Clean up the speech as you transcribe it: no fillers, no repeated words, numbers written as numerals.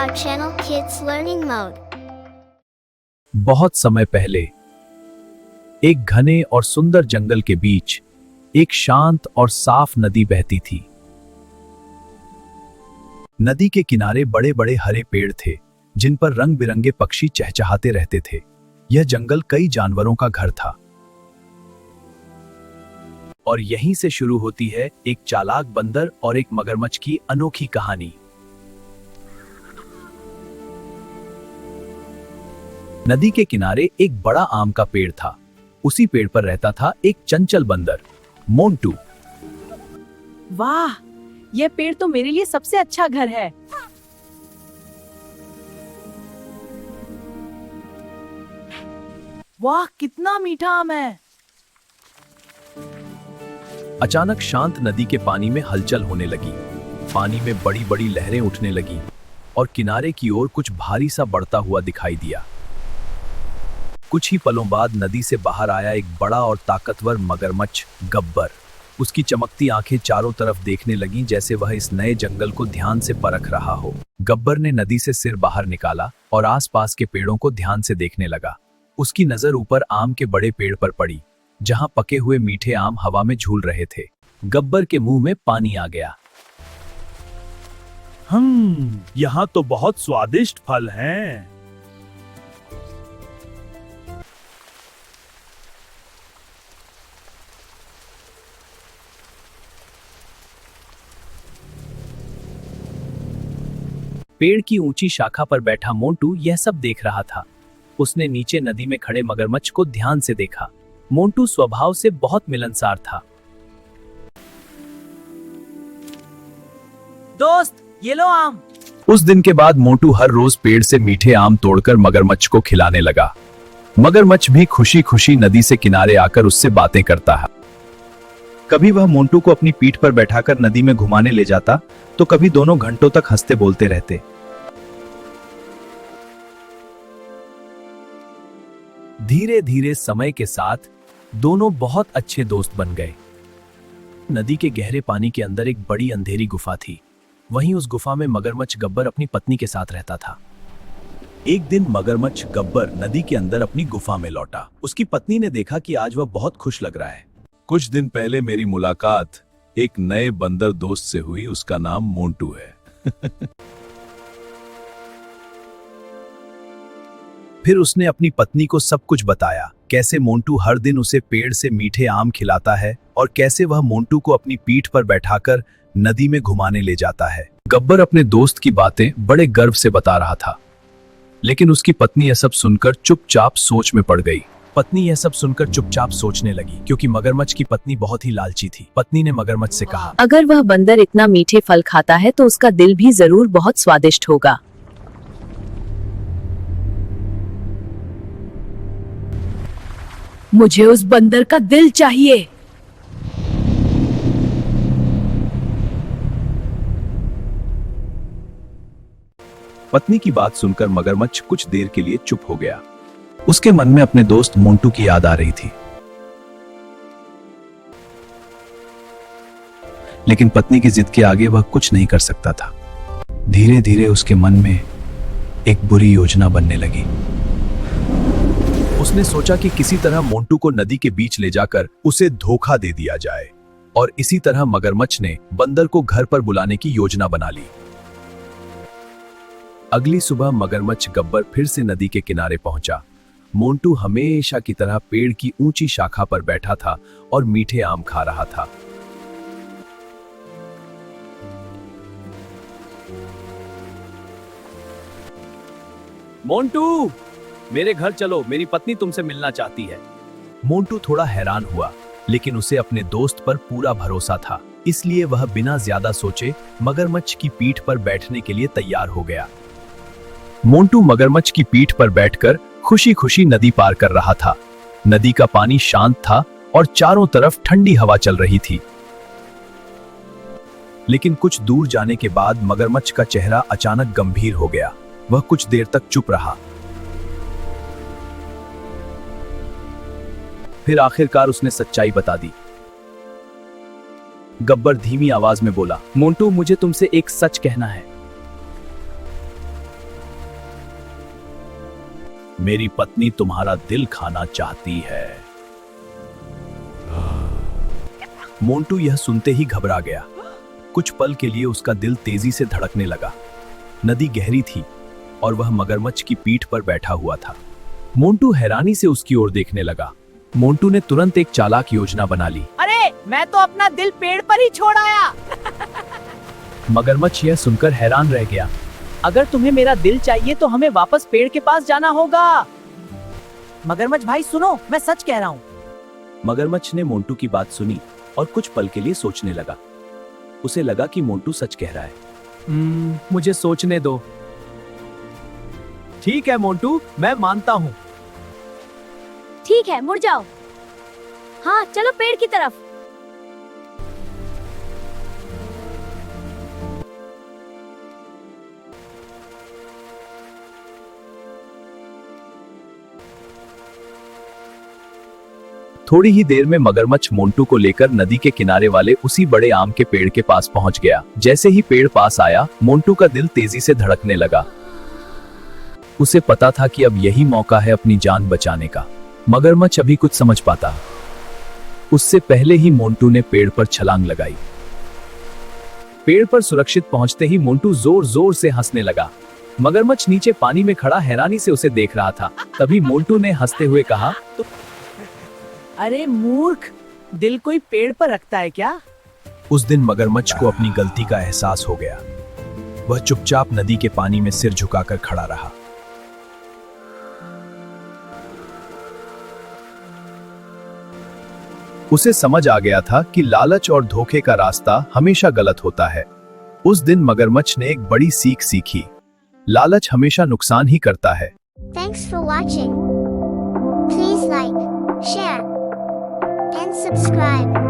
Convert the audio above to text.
our channel Kids Learning Mode. बहुत समय पहले एक घने और सुंदर जंगल के बीच एक शांत और साफ नदी बहती थी। नदी के किनारे बड़े बड़े हरे पेड़ थे जिन पर रंग बिरंगे पक्षी चहचहाते रहते थे। यह जंगल कई जानवरों का घर था और यहीं से शुरू होती है एक चालाक बंदर और एक मगरमच्छ की अनोखी कहानी। नदी के किनारे एक बड़ा आम का पेड़ था। उसी पेड़ पर रहता था एक चंचल बंदर, मोंटू। वाह, यह पेड़ तो मेरे लिए सबसे अच्छा घर है। वाह, कितना मीठा आम है। अचानक शांत नदी के पानी में हलचल होने लगी। पानी में बड़ी बड़ी लहरें उठने लगी और किनारे की ओर कुछ भारी सा बढ़ता हुआ दिखाई दिया। कुछ ही पलों बाद नदी से बाहर आया एक बड़ा और ताकतवर मगरमच्छ, गब्बर। उसकी चमकती आंखें चारों तरफ देखने लगीं जैसे वह इस नए जंगल को ध्यान से परख रहा हो। गब्बर ने नदी से सिर बाहर निकाला और आसपास के पेड़ों को ध्यान से देखने लगा। उसकी नजर ऊपर आम के बड़े पेड़ पर पड़ी, जहां पके हुए मीठे आम हवा में झूल रहे थे। गब्बर के मुंह में पानी आ गया। यहाँ तो बहुत स्वादिष्ट फल हैं। पेड़ की ऊंची शाखा पर बैठा मोंटू यह सब देख रहा था। उसने नीचे नदी में खड़े मगरमच्छ को ध्यान से देखा। मोंटू स्वभाव से बहुत मिलनसार था। दोस्त, ये लो आम। उस दिन के बाद मोंटू हर रोज पेड़ से मीठे आम तोड़कर मगरमच्छ को खिलाने लगा। मगरमच्छ भी खुशी खुशी नदी से किनारे आकर उससे बातें करता है। कभी वह मोंटू को अपनी पीठ पर बैठाकर नदी में घुमाने ले जाता, तो कभी दोनों घंटों तक हंसते बोलते रहते। धीरे धीरे समय के साथ दोनों बहुत अच्छे दोस्त बन गए। नदी के गहरे पानी के अंदर एक बड़ी अंधेरी गुफा थी। वहीं उस गुफा में मगरमच्छ गब्बर अपनी पत्नी के साथ रहता था। एक दिन मगरमच्छ गब्बर नदी के अंदर अपनी गुफा में लौटा। उसकी पत्नी ने देखा कि आज वह बहुत खुश लग रहा है। कुछ दिन पहले मेरी मुलाकात एक नए बंदर दोस्त से हुई। उसका नाम मोंटू है। फिर उसने अपनी पत्नी को सब कुछ बताया, कैसे मोंटू हर दिन उसे पेड़ से मीठे आम खिलाता है और कैसे वह मोंटू को अपनी पीठ पर बैठाकर नदी में घुमाने ले जाता है। गब्बर अपने दोस्त की बातें बड़े गर्व से बता रहा था, लेकिन उसकी पत्नी यह सब सुनकर चुपचाप सोच में पड़ गई। पत्नी यह सब सुनकर चुपचाप सोचने लगी, क्योंकि मगरमच्छ की पत्नी बहुत ही लालची थी। पत्नी ने मगरमच्छ से कहा, अगर वह बंदर इतना मीठे फल खाता है तो उसका दिल भी जरूर बहुत स्वादिष्ट होगा। मुझे उस बंदर का दिल चाहिए। पत्नी की बात सुनकर मगरमच्छ कुछ देर के लिए चुप हो गया। उसके मन में अपने दोस्त मोंटू की याद आ रही थी, लेकिन पत्नी की जिद के आगे वह कुछ नहीं कर सकता था। धीरे धीरे उसके मन में एक बुरी योजना बनने लगी। उसने सोचा कि किसी तरह मोंटू को नदी के बीच ले जाकर उसे धोखा दे दिया जाए, और इसी तरह मगरमच्छ ने बंदर को घर पर बुलाने की योजना बना ली। अगली सुबह मगरमच्छ गब्बर फिर से नदी के किनारे पहुंचा। मोंटू हमेशा की तरह पेड़ की ऊंची शाखा पर बैठा था और मीठे आम खा रहा था। मोंटू, मेरे घर चलो, मेरी पत्नी तुमसे मिलना चाहती है। मोंटू थोड़ा हैरान हुआ, लेकिन उसे अपने दोस्त पर पूरा भरोसा था, इसलिए वह बिना ज्यादा सोचे मगरमच्छ की पीठ पर बैठने के लिए तैयार हो गया। मोंटू मगरमच्छ की पीठ पर बैठकर खुशी खुशी नदी पार कर रहा था। नदी का पानी शांत था और चारों तरफ ठंडी हवा चल रही थी। लेकिन कुछ दूर जाने के बाद मगरमच्छ का चेहरा अचानक गंभीर हो गया। वह कुछ देर तक चुप रहा, फिर आखिरकार उसने सच्चाई बता दी। गब्बर धीमी आवाज में बोला, मोंटू, मुझे तुमसे एक सच कहना है। मेरी पत्नी तुम्हारा दिल खाना चाहती है। मोंटू यह सुनते ही घबरा गया। कुछ पल के लिए उसका दिल तेजी से धड़कने लगा। नदी गहरी थी और वह मगरमच्छ की पीठ पर बैठा हुआ था। मोंटू हैरानी से उसकी ओर देखने लगा। मोंटू ने तुरंत एक चालाक योजना बना ली। अरे मैं तो अपना दिल पेड़ पर ही छोड़ आया। मगरमच्छ यह सुनकर हैरान रह गया। अगर तुम्हें मेरा दिल चाहिए तो हमें वापस पेड़ के पास जाना होगा। मगरमच्छ भाई सुनो, मैं सच कह रहा हूँ। मगरमच्छ ने मोंटू की बात सुनी और कुछ पल के लिए सोचने लगा। उसे लगा कि मोंटू सच कह रहा है। मुझे सोचने दो। ठीक है मोंटू, मैं मानता हूँ। ठीक है, मुड़ जाओ। हाँ, चलो पेड़ की तरफ। थोड़ी ही देर में मगरमच्छ मोंटू को लेकर नदी के किनारे वाले उसी बड़े आम के पेड़ के पास पहुंच गया। जैसे ही पेड़ पास आया, मोंटू का दिल तेजी से धड़कने लगा। उसे पता था कि अब यही मौका है अपनी जान बचाने का। मगरमच्छ अभी कुछ समझ पाता उससे पहले ही मोंटू ने पेड़ पर छलांग लगाई। पेड़ पर सुरक्षित पहुंचते ही मोंटू जोर जोर से हंसने लगा। मगरमच्छ नीचे पानी में खड़ा हैरानी से उसे देख रहा था। तभी मोंटू ने हंसते हुए कहा, अरे मूर्ख, दिल कोई पेड़ पर रखता है क्या? उस दिन मगरमच्छ को अपनी गलती का एहसास हो गया। वह चुपचाप नदी के पानी में सिर झुकाकर खड़ा रहा। उसे समझ आ गया था कि लालच और धोखे का रास्ता हमेशा गलत होता है। उस दिन मगरमच्छ ने एक बड़ी सीख सीखी। लालच हमेशा नुकसान ही करता है। Thanks for watching. Please like, share, and subscribe.